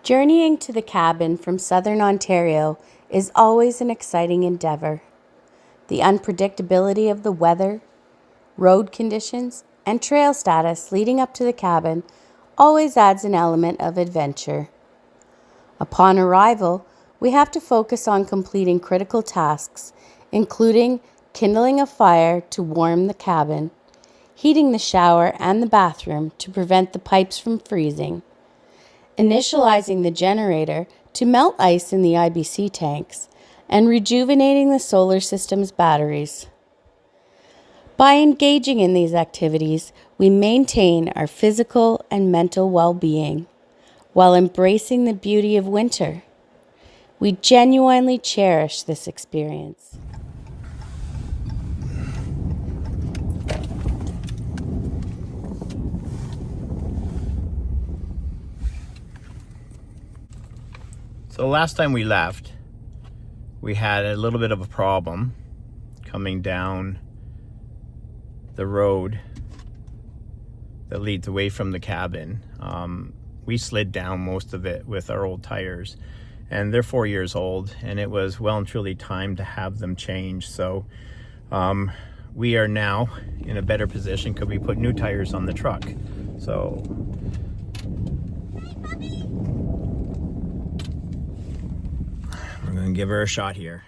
Journeying to the cabin from southern Ontario is always an exciting endeavor. The unpredictability of the weather, road conditions, and trail status leading up to the cabin always adds an element of adventure. Upon arrival, we have to focus on completing critical tasks, including kindling a fire to warm the cabin, heating the shower and the bathroom to prevent the pipes from freezing, initializing the generator to melt ice in the IBC tanks, and rejuvenating the solar system's batteries. By engaging in these activities, we maintain our physical and mental well-being while embracing the beauty of winter. We genuinely cherish this experience. So last time we left, we had a little bit of a problem coming down the road that leads away from the cabin. We slid down most of it with our old tires, and they're 4 years old, and it was well and truly time to have them changed. So we are now in a better position because we put new tires on the truck. So we're going to give her a shot here.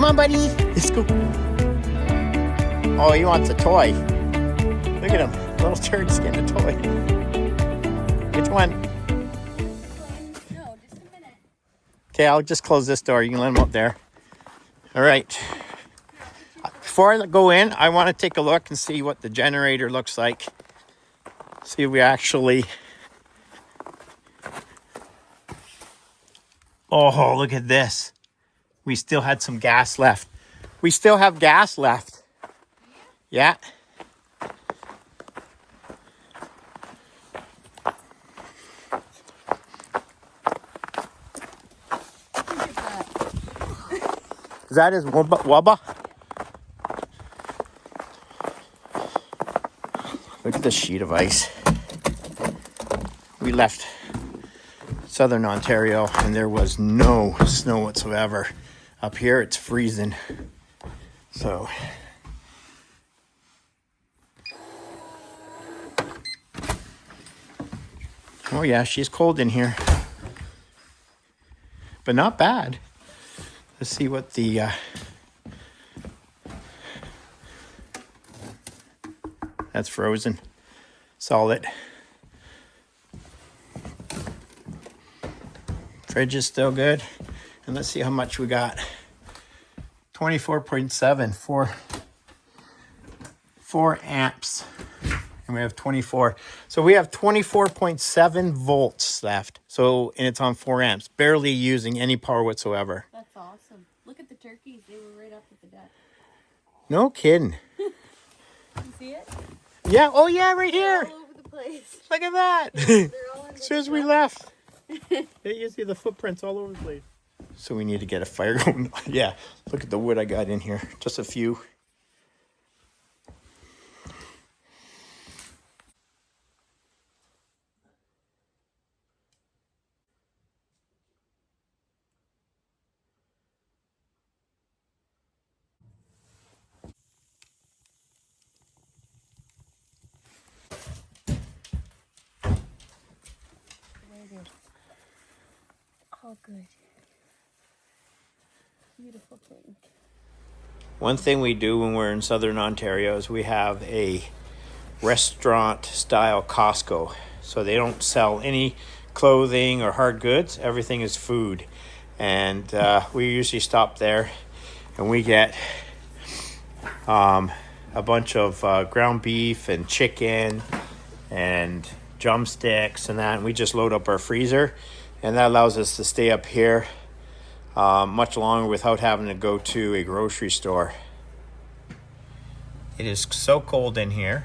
on, buddy. Let's go. Oh, he wants a toy. Look at him. Little turd's getting a toy. Which one? No, just a minute. Okay, I'll just close this door. You can let him up there. All right. Before I go in, I want to take a look and see what the generator looks like. See if we actually... Oh, look at this. We still had some gas left. We still have gas left. Yeah. Is that his wubba? Look at this sheet of ice. We left southern Ontario and there was no snow whatsoever. Up here it's freezing. So oh yeah, she's cold in here. But not bad. Let's see what the that's frozen. Solid. Fridge is still good. And let's see how much we got. 24.7 for 4 amps. And we have 24. So we have 24.7 volts left. So, and it's on 4 amps. Barely using any power whatsoever. That's awesome. Look at the turkeys. They were right up at the deck. No kidding. You see it? Yeah. Oh yeah, right They're here. all over the place. Look at that. They're all in As soon as we left. You see the footprints all over the place. So we need to get a fire going. Yeah, look at the wood I got in here. Just a few. Oh, good. Beautiful thing. One thing we do when we're in southern Ontario is we have a restaurant style Costco. So they don't sell any clothing or hard goods. Everything is food. And we usually stop there and we get a bunch of ground beef and chicken and drumsticks and that. And we just load up our freezer. And that allows us to stay up here much longer without having to go to a grocery store. It is so cold in here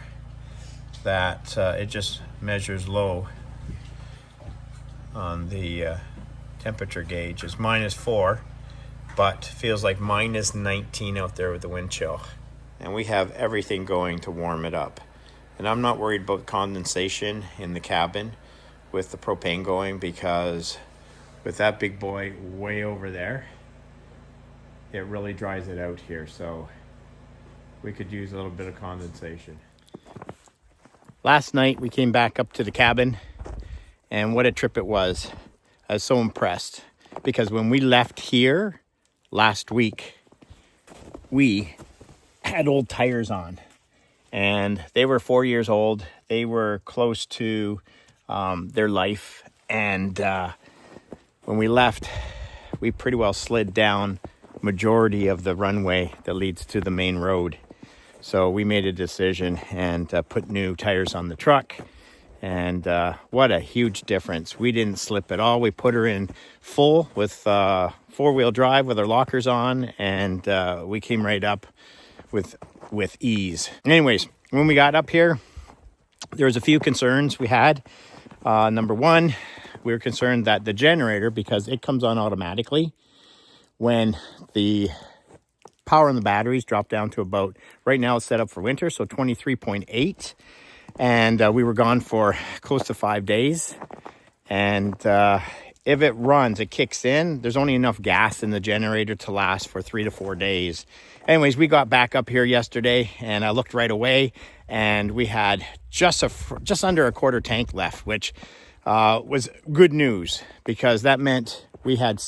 that it just measures low on the temperature gauge. It's -4, but feels like -19 out there with the wind chill. And we have everything going to warm it up. And I'm not worried about condensation in the cabin with the propane going, because with that big boy way over there, it really dries it out here. So we could use a little bit of condensation. Last night we came back up to the cabin, and what a trip it was. I was so impressed because when we left here last week, we had old tires on and they were 4 years old. They were close to their life, and when we left, we pretty well slid down majority of the runway that leads to the main road. So we made a decision and put new tires on the truck, and what a huge difference. We didn't slip at all. We put her in full with four-wheel drive with our lockers on, and we came right up with ease. Anyways, when we got up here, there was a few concerns we had. Number one, we were concerned that the generator, because it comes on automatically when the power on the batteries drop down to about, right now it's set up for winter, so 23.8. And we were gone for close to 5 days. And if it runs, it kicks in, there's only enough gas in the generator to last for 3 to 4 days. Anyways, we got back up here yesterday and I looked right away, and we had just under a quarter tank left, which was good news, because that meant we had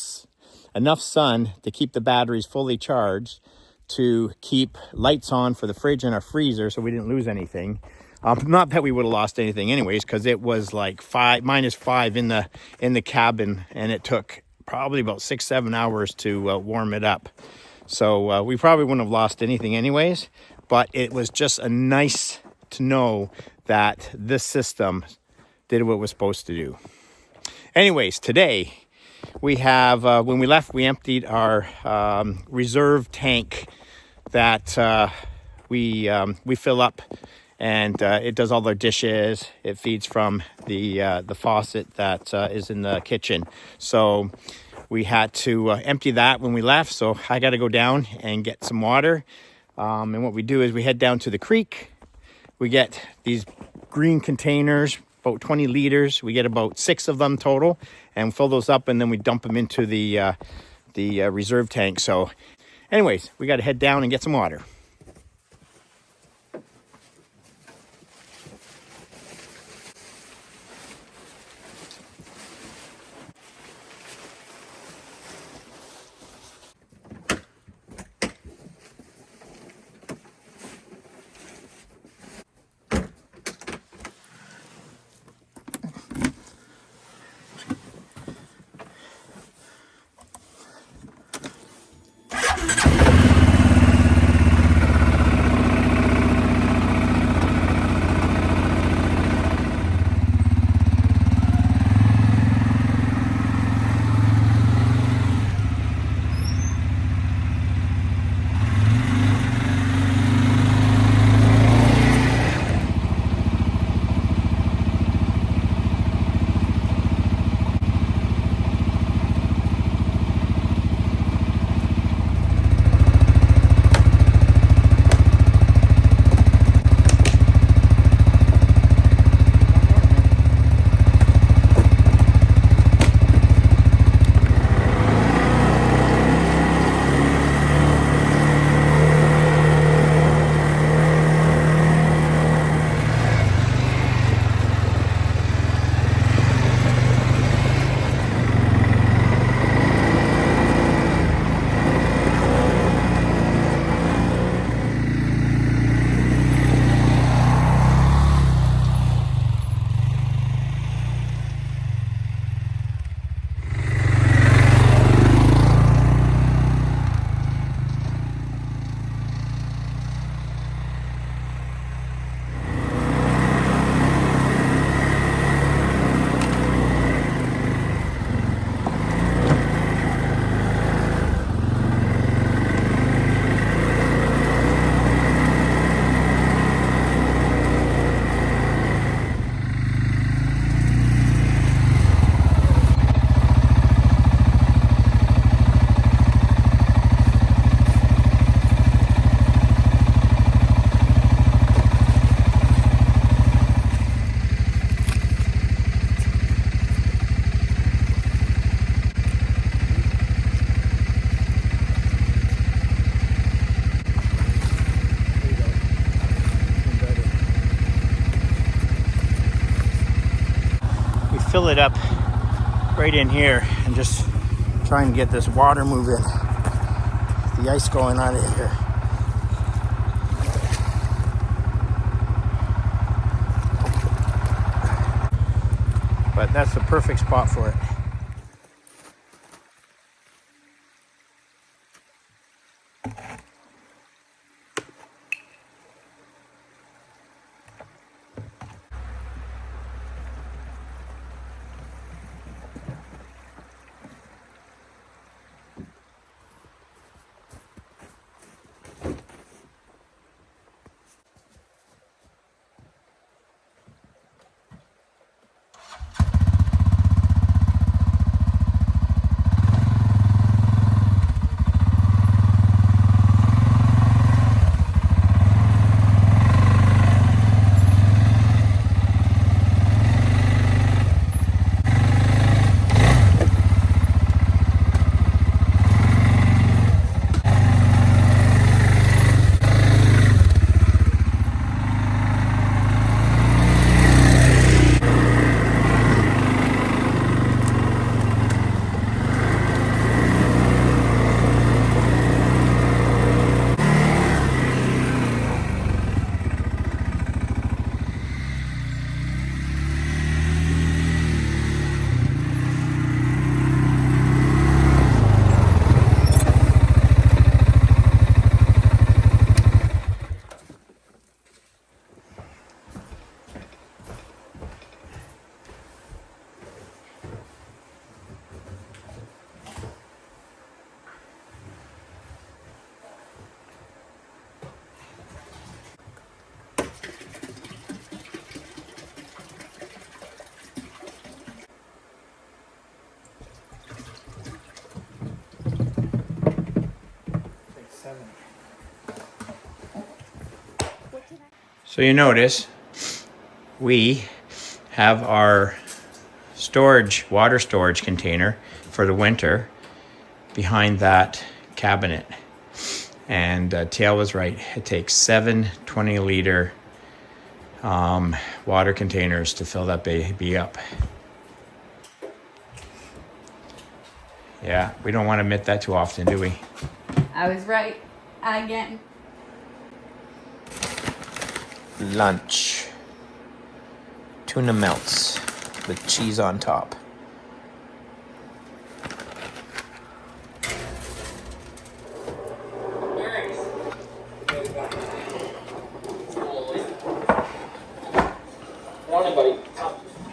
enough sun to keep the batteries fully charged, to keep lights on for the fridge and our freezer so we didn't lose anything. Not that we would have lost anything anyways, because it was like -5 in the cabin, and it took probably about 6-7 hours to warm it up. So we probably wouldn't have lost anything anyways, but it was just a nice to know that this system did what it was supposed to do. Anyways, today we have, when we left, we emptied our reserve tank that we fill up, and it does all our dishes. It feeds from the faucet that is in the kitchen. So we had to empty that when we left. So I got to go down and get some water. And what we do is we head down to the creek. We get these green containers, about 20 liters. We get about 6 of them total, and fill those up, and then we dump them into the reserve tank. So anyways, we got to head down and get some water. Fill it up right in here and just trying to get this water moving, the ice going out of here. But that's the perfect spot for it. So you notice we have our water storage container for the winter behind that cabinet. And Tail was right. It takes 7 20-liter water containers to fill that baby up. Yeah, we don't want to admit that too often, do we? I was right again. Lunch. Tuna melts with cheese on top.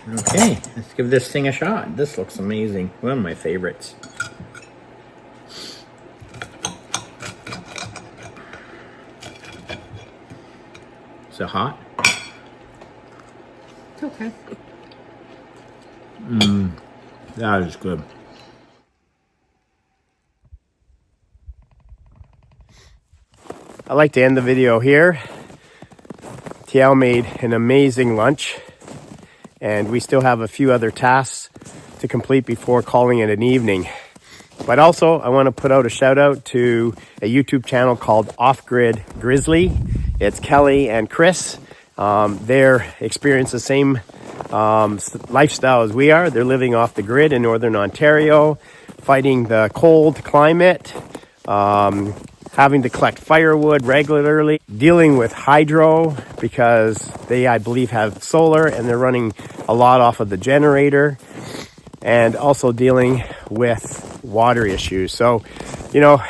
Okay, let's give this thing a shot. This looks amazing. One of my favorites. Is it hot? It's okay. That is good. I'd like to end the video here. TL made an amazing lunch, and we still have a few other tasks to complete before calling it an evening. But also, I want to put out a shout out to a YouTube channel called offgridgrizzly. It's Kelly and Chris. They're experiencing the same lifestyle as we are. They're living off the grid in Northern Ontario, fighting the cold climate, having to collect firewood regularly, dealing with hydro because they, I believe, have solar and they're running a lot off of the generator, and also dealing with water issues. So, you know,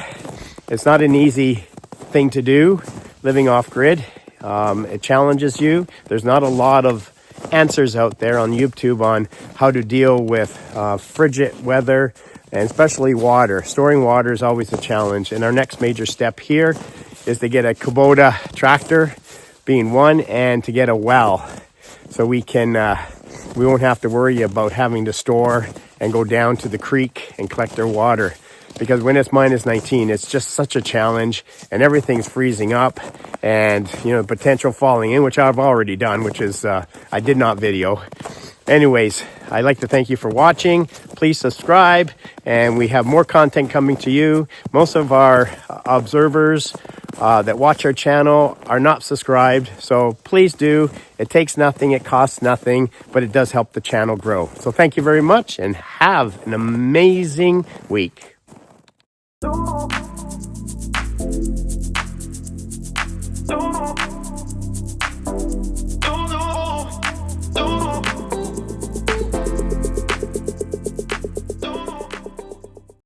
it's not an easy thing to do, living off grid. It challenges you. There's not a lot of answers out there on YouTube on how to deal with frigid weather, and especially water. Storing water is always a challenge. And our next major step here is to get a Kubota tractor, being one, and to get a well, so we won't have to worry about having to store and go down to the creek and collect our water. Because when it's -19, it's just such a challenge, and everything's freezing up, and you know, potential falling in, which I've already done, which is I did not video. Anyways, I'd like to thank you for watching. Please subscribe, and we have more content coming to you. Most of our observers that watch our channel are not subscribed, so please do. It takes nothing, it costs nothing, but it does help the channel grow. So thank you very much, and have an amazing week.